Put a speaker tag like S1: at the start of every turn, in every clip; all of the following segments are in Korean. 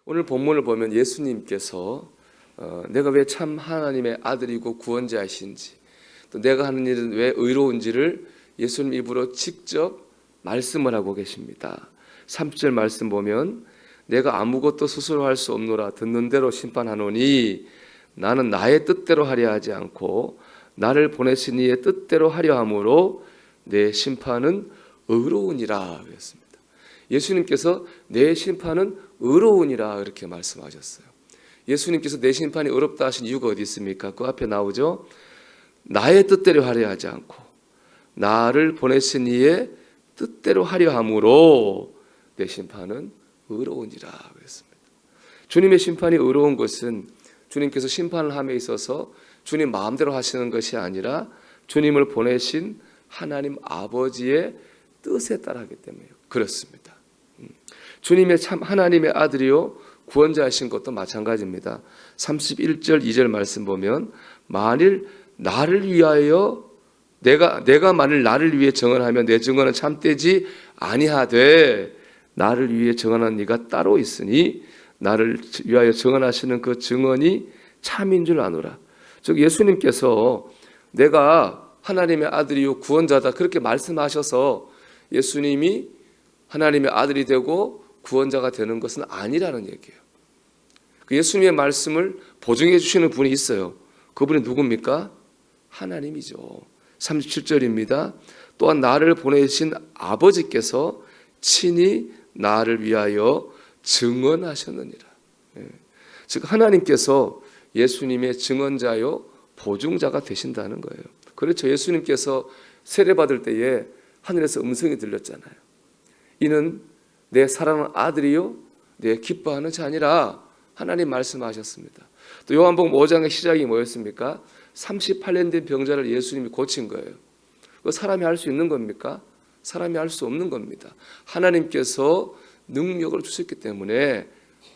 S1: 오늘 본문을 보면 예수님께서 내가 왜 참 하나님의 아들이고 구원자이신지, 또 내가 하는 일은 왜 의로운지를 예수님 입으로 직접 말씀을 하고 계십니다. 30절 말씀 보면 내가 아무것도 스스로 할 수 없노라 듣는 대로 심판하노니 나는 나의 뜻대로 하려 하지 않고 나를 보내신 이의 뜻대로 하려 함으로 내 심판은 의로우니라 그랬습니다. 예수님께서 내 심판은 의로우니라 이렇게 말씀하셨어요. 예수님께서 내 심판이 어렵다 하신 이유가 어디 있습니까? 그 앞에 나오죠. 나의 뜻대로 하려 하지 않고 나를 보내신 이의 뜻대로 하려 함으로 내 심판은 의로우니라 그랬습니다. 주님의 심판이 의로운 것은 주님께서 심판을 함에 있어서 주님 마음대로 하시는 것이 아니라 주님을 보내신 하나님 아버지의 뜻에 따라 하기 때문에 그렇습니다. 주님의 참 하나님의 아들이요 구원자이신 것도 마찬가지입니다. 31절 2절 말씀 보면 만일 나를 위하여 내가 만일 나를 위해 증언하면 내 증언은 참되지 아니하되 나를 위해 증언한 이가 따로 있으니 나를 위하여 증언하시는 그 증언이 참인 줄 아노라. 즉 예수님께서 내가 하나님의 아들이요 구원자다 그렇게 말씀하셔서 예수님이 하나님의 아들이 되고 구원자가 되는 것은 아니라는 얘기예요. 그 예수님의 말씀을 보증해 주시는 분이 있어요. 그분이 누굽니까? 하나님이죠. 37절입니다. 또한 나를 보내신 아버지께서 친히 나를 위하여 증언하셨느니라. 즉 하나님께서 예수님의 증언자요 보증자가 되신다는 거예요. 그렇죠. 예수님께서 세례받을 때에 하늘에서 음성이 들렸잖아요. 이는 내 사랑하는 아들이요 내 기뻐하는 자니라 하나님 말씀하셨습니다. 또 요한복음 5장의 시작이 뭐였습니까? 38년 된 병자를 예수님이 고친 거예요. 그 사람이 할 수 있는 겁니까? 사람이 할 수 없는 겁니다. 하나님께서 능력을 주셨기 때문에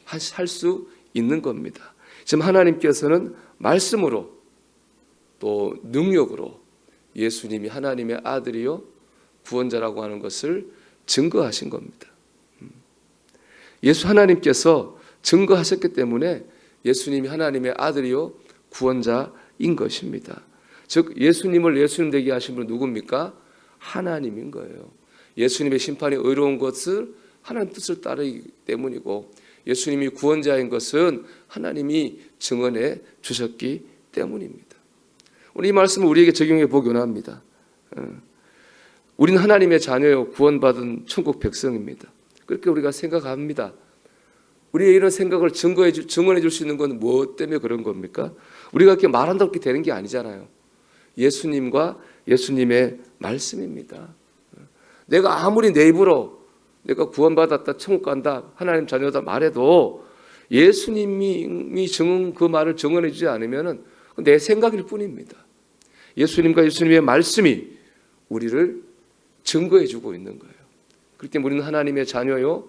S1: 할 수 있는 겁니다. 지금 하나님께서는 말씀으로 또 능력으로 예수님이 하나님의 아들이요 구원자라고 하는 것을 증거하신 겁니다. 예수 하나님께서 증거하셨기 때문에 예수님이 하나님의 아들이요 구원자인 것입니다. 즉 예수님을 예수님 되게 하신 분은 누굽니까? 하나님인 거예요. 예수님의 심판이 의로운 것을 하나님 뜻을 따르기 때문이고 예수님이 구원자인 것은 하나님이 증언해 주셨기 때문입니다. 오늘 이 말씀을 우리에게 적용해 보기 원합니다. 우리는 하나님의 자녀요 구원받은 천국 백성입니다. 그렇게 우리가 생각합니다. 우리의 이런 생각을 증언해 줄 수 있는 건 무엇 때문에 그런 겁니까? 우리가 이렇게 말한다고 이렇게 되는 게 아니잖아요. 예수님과 예수님의 말씀입니다. 내가 아무리 내 입으로 내가 구원받았다, 천국 간다, 하나님 자녀다 말해도 예수님이 그 말을 증언해 주지 않으면 내 생각일 뿐입니다. 예수님과 예수님의 말씀이 우리를 증거해 주고 있는 거예요. 그렇기 때문에 우리는 하나님의 자녀요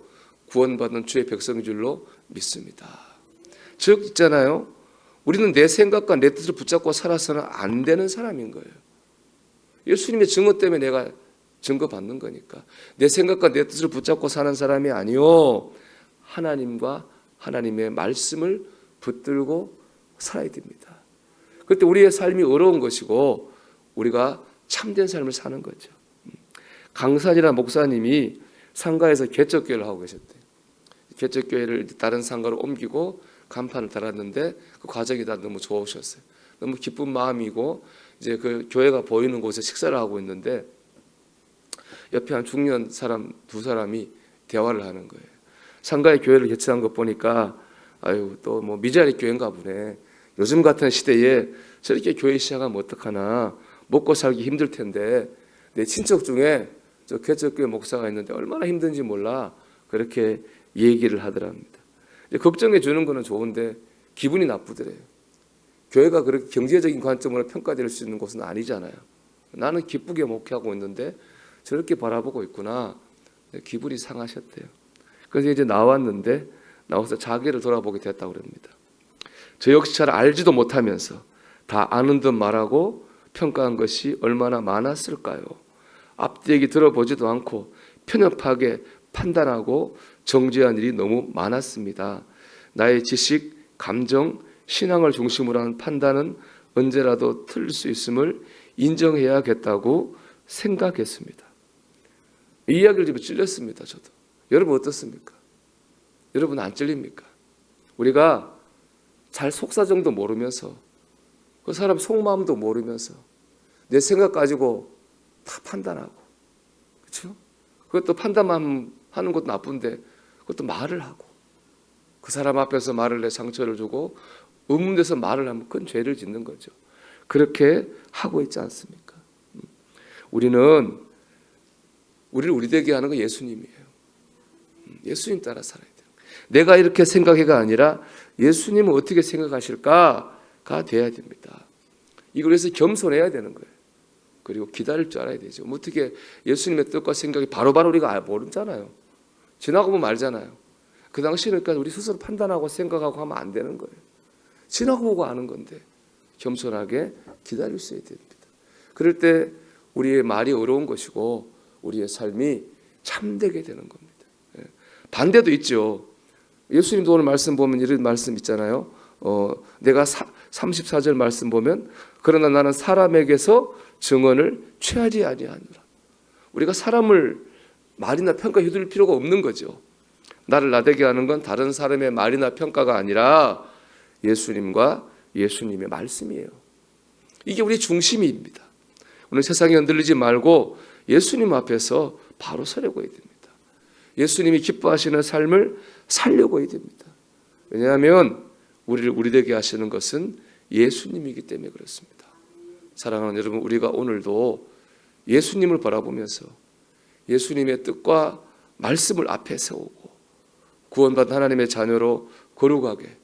S1: 구원받은 주의 백성인 줄로 믿습니다. 즉 있잖아요. 우리는 내 생각과 내 뜻을 붙잡고 살아서는 안 되는 사람인 거예요. 예수님의 증거 때문에 내가 증거받는 거니까. 내 생각과 내 뜻을 붙잡고 사는 사람이 아니요 하나님과 하나님의 말씀을 붙들고 살아야 됩니다. 그때 우리의 삶이 어려운 것이고 우리가 참된 삶을 사는 거죠. 강산이라는 목사님이 상가에서 개척교회를 하고 계셨대요. 개척교회를 다른 상가로 옮기고 간판을 달았는데 그 과정이 다 너무 좋으셨어요. 너무 기쁜 마음이고 이제 그 교회가 보이는 곳에 식사를 하고 있는데 옆에 한 중년 사람 두 사람이 대화를 하는 거예요. 상가에 교회를 개척한 것 보니까 아유 또 뭐 미자리 교회인가 보네. 요즘 같은 시대에 저렇게 교회 시작하면 어떡하나 먹고 살기 힘들 텐데 내 친척 중에 저 개척교회 목사가 있는데 얼마나 힘든지 몰라 그렇게 얘기를 하더랍니다. 걱정해 주는 거는 좋은데 기분이 나쁘더래요. 교회가 그렇게 경제적인 관점으로 평가될 수 있는 곳은 아니잖아요. 나는 기쁘게 목회하고 있는데 저렇게 바라보고 있구나. 기분이 상하셨대요. 그래서 이제 나와서 자기를 돌아보게 됐다고 그럽니다. 저 역시 잘 알지도 못하면서 다 아는 듯 말하고 평가한 것이 얼마나 많았을까요? 앞뒤 얘기 들어보지도 않고 편협하게 판단하고 정죄한 일이 너무 많았습니다. 나의 지식, 감정, 신앙을 중심으로 하는 판단은 언제라도 틀릴 수 있음을 인정해야겠다고 생각했습니다. 이 이야기를 좀 찔렸습니다. 저도. 여러분 어떻습니까? 여러분 안 찔립니까? 우리가 잘 속사정도 모르면서 그 사람 속마음도 모르면서 내 생각 가지고 다 판단하고, 그렇죠? 그것도 판단만 하는 것도 나쁜데 그것도 말을 하고, 그 사람 앞에서 말을 내 상처를 주고 의문돼서 말을 하면 그건 죄를 짓는 거죠. 그렇게 하고 있지 않습니까? 우리를 우리 되게 하는 건 예수님이에요. 예수님 따라 살아야 돼요. 내가 이렇게 생각해가 아니라 예수님은 어떻게 생각하실까가 돼야 됩니다. 이걸 위해서 겸손해야 되는 거예요. 그리고 기다릴 줄 알아야 되죠. 어떻게 예수님의 뜻과 생각이 바로바로 우리가 모르잖아요. 지나고 보면 알잖아요. 그 당시는 우리 스스로 판단하고 생각하고 하면 안 되는 거예요. 지나고 보고 아는 건데 겸손하게 기다릴 수 있어야 됩니다. 그럴 때 우리의 말이 어려운 것이고 우리의 삶이 참되게 되는 겁니다. 반대도 있죠. 예수님도 오늘 말씀 보면 이런 말씀 있잖아요. 내가 34절 말씀 보면 그러나 나는 사람에게서 증언을 취하지 아니하노라. 우리가 사람을 말이나 평가해 줄 필요가 없는 거죠. 나를 나되게 하는 건 다른 사람의 말이나 평가가 아니라 예수님과 예수님의 말씀이에요. 이게 우리 중심입니다. 오늘 세상에 흔들리지 말고 예수님 앞에서 바로 서려고 해야 됩니다. 예수님이 기뻐하시는 삶을 살려고 해야 됩니다. 왜냐하면 우리를 우리 되게 하시는 것은 예수님이기 때문에 그렇습니다. 사랑하는 여러분, 우리가 오늘도 예수님을 바라보면서 예수님의 뜻과 말씀을 앞에 세우고 구원받은 하나님의 자녀로 거룩하게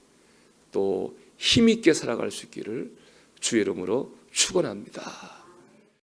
S1: 또 힘있게 살아갈 수 있기를 주의 이름으로 축원합니다.